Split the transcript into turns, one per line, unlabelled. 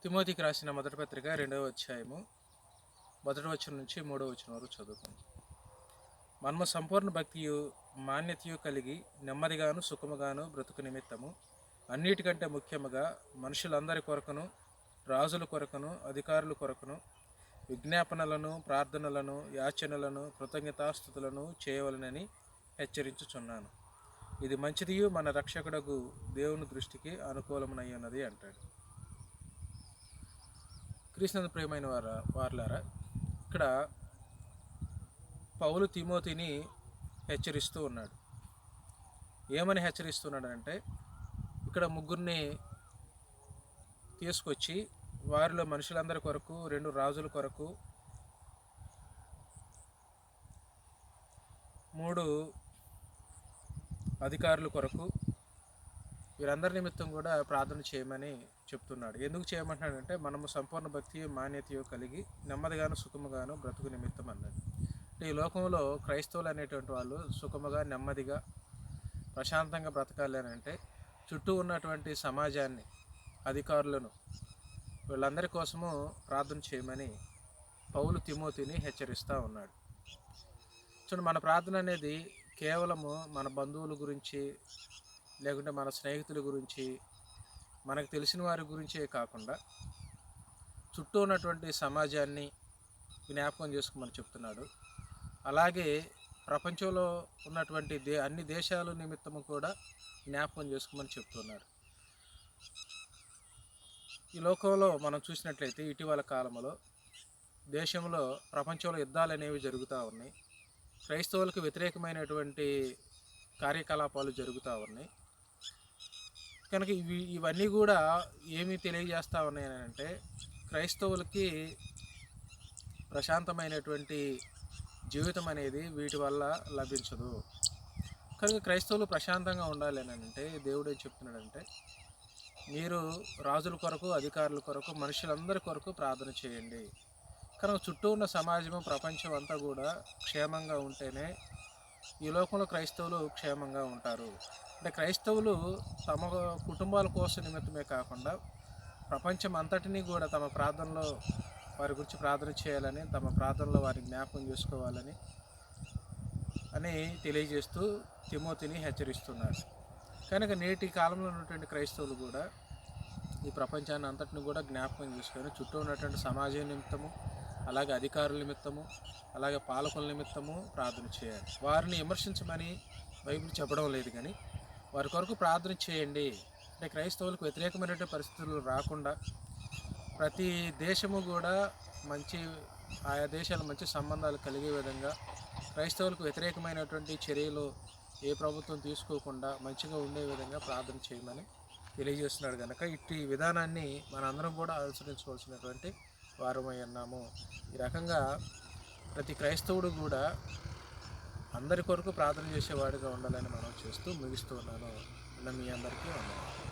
తిమోతికి రాసిన మొదటి పత్రిక 2వ అధ్యాయము 1వ వచనం నుంచి 3వ వచనం వరకు చదువుకుందాం. మనము సంపూర్ణ భక్తియు మాన్యతయు కలిగి నెమ్మదిగాను సుఖముగాను బ్రతుకు నిమిత్తము అన్నిటికంటే ముఖ్యముగా మనుషులందరి కొరకును రాజుల కొరకును అధికారుల కొరకును విజ్ఞాపనలను ప్రార్థనలను యాచనలను కృతజ్ఞతాస్థుతులను చేయవలనని హెచ్చరించుచున్నాను. ఇది మంచిదియు మన రక్షకుడగు దేవుని దృష్టికి అనుకూలమునయ్యున్నది అంటాడు. క్రీస్తునందు ప్రియమైన వారులారా, ఇక్కడ పౌలు తిమోతిని హెచ్చరిస్తూ ఉన్నాడు. ఏమని హెచ్చరిస్తున్నాడంటే, ఇక్కడ ముగ్గురిని తీసుకొచ్చి వారిలో మనుషులందరి కొరకు, 2 రాజుల కొరకు, 3 అధికారుల కొరకు, వీరందరి నిమిత్తం కూడా ప్రార్థన చేయమని చెప్తున్నాడు. ఎందుకు చేయమంటున్నాడంటే, మనము సంపూర్ణ భక్తి మాన్యతయు కలిగి నెమ్మదిగాను సుఖముగాను బ్రతుకు నిమిత్తం అన్నాడు. ఈ లోకంలో క్రైస్తవులు అనేటువంటి వాళ్ళు సుఖముగా నెమ్మదిగా ప్రశాంతంగా బ్రతకాలి అని అంటే చుట్టూ ఉన్నటువంటి సమాజాన్ని, అధికారులను, వీళ్ళందరి కోసము ప్రార్థన చేయమని పౌలు తిమోతిని హెచ్చరిస్తూ ఉన్నాడు. చూడండి, మన ప్రార్థన అనేది కేవలము మన బంధువుల గురించి, లేకుంటే మన స్నేహితుల గురించి, మనకు తెలిసిన వారి గురించే కాకుండా చుట్టూ ఉన్నటువంటి సమాజాన్ని జ్ఞాపకం చేసుకోమని చెప్తున్నాడు. అలాగే ప్రపంచంలో ఉన్నటువంటి అన్ని దేశాల నిమిత్తము కూడా జ్ఞాపకం చేసుకోమని చెప్తున్నాడు. ఈ లోకంలో మనం చూసినట్లయితే ఇటీవల కాలంలో దేశంలో, ప్రపంచంలో యుద్ధాలు అనేవి జరుగుతూ ఉన్నాయి. క్రైస్తవులకు వ్యతిరేకమైనటువంటి కార్యకలాపాలు జరుగుతూ ఉన్నాయి. కనుక ఇవన్నీ కూడా ఏమి తెలియజేస్తూ ఉన్నాయని అంటే, క్రైస్తవులకి ప్రశాంతమైనటువంటి జీవితం అనేది వీటి వల్ల లభించదు. కనుక క్రైస్తవులు ప్రశాంతంగా ఉండాలి అని అంటే దేవుడు ఏం చెప్తున్నాడంటే, మీరు రాజుల కొరకు, అధికారుల కొరకు, మనుషులందరి కొరకు ప్రార్థన చేయండి. కనుక చుట్టూ ఉన్న సమాజము, ప్రపంచం అంతా కూడా క్షేమంగా ఉంటేనే ఈ లోకంలో క్రైస్తవులు క్షేమంగా ఉంటారు. అంటే క్రైస్తవులు తమ కుటుంబాల కోసం నిమిత్తమే కాకుండా ప్రపంచం అంతటినీ కూడా తమ ప్రార్థనలో వారి గురించి ప్రార్థన చేయాలని, తమ ప్రార్థనలో వారిని జ్ఞాపకం చేసుకోవాలని తెలియజేస్తూ తిమోతిని హెచ్చరిస్తున్నారు. కనుక నేటి కాలంలో ఉన్నటువంటి క్రైస్తవులు కూడా ఈ ప్రపంచాన్ని అంతటిని కూడా జ్ఞాపకం చేసుకొని చుట్టూ ఉన్నటువంటి సమాజం నిమిత్తము, అలాగే అధికారుల నిమిత్తము, అలాగే పాలకుల నిమిత్తము ప్రార్థన చేయాలి. వారిని విమర్శించమని బైబిల్ చెప్పడం లేదు, కానీ వారి కొరకు ప్రార్థన చేయండి. అంటే క్రైస్తవులకు వ్యతిరేకమైనటువంటి పరిస్థితులు రాకుండా ప్రతి దేశము కూడా ఆయా దేశాలు మంచి సంబంధాలు కలిగే విధంగా, క్రైస్తవులకు వ్యతిరేకమైనటువంటి చర్యలు ఏ ప్రభుత్వం తీసుకోకుండా మంచిగా ఉండే విధంగా ప్రార్థన చేయమని తెలియజేస్తున్నాడు. కనుక ఇట్టి విధానాన్ని మనందరం కూడా అనుసరించవలసినటువంటి వారమై ఉన్నాము. ఈ రకంగా ప్రతి క్రైస్తవుడు కూడా అందరి కొరకు ప్రార్థన చేసేవాడిగా ఉండాలని మనం చేస్తూ ముగిస్తూ ఉన్నాను. మీ అందరికీ వందనాలు.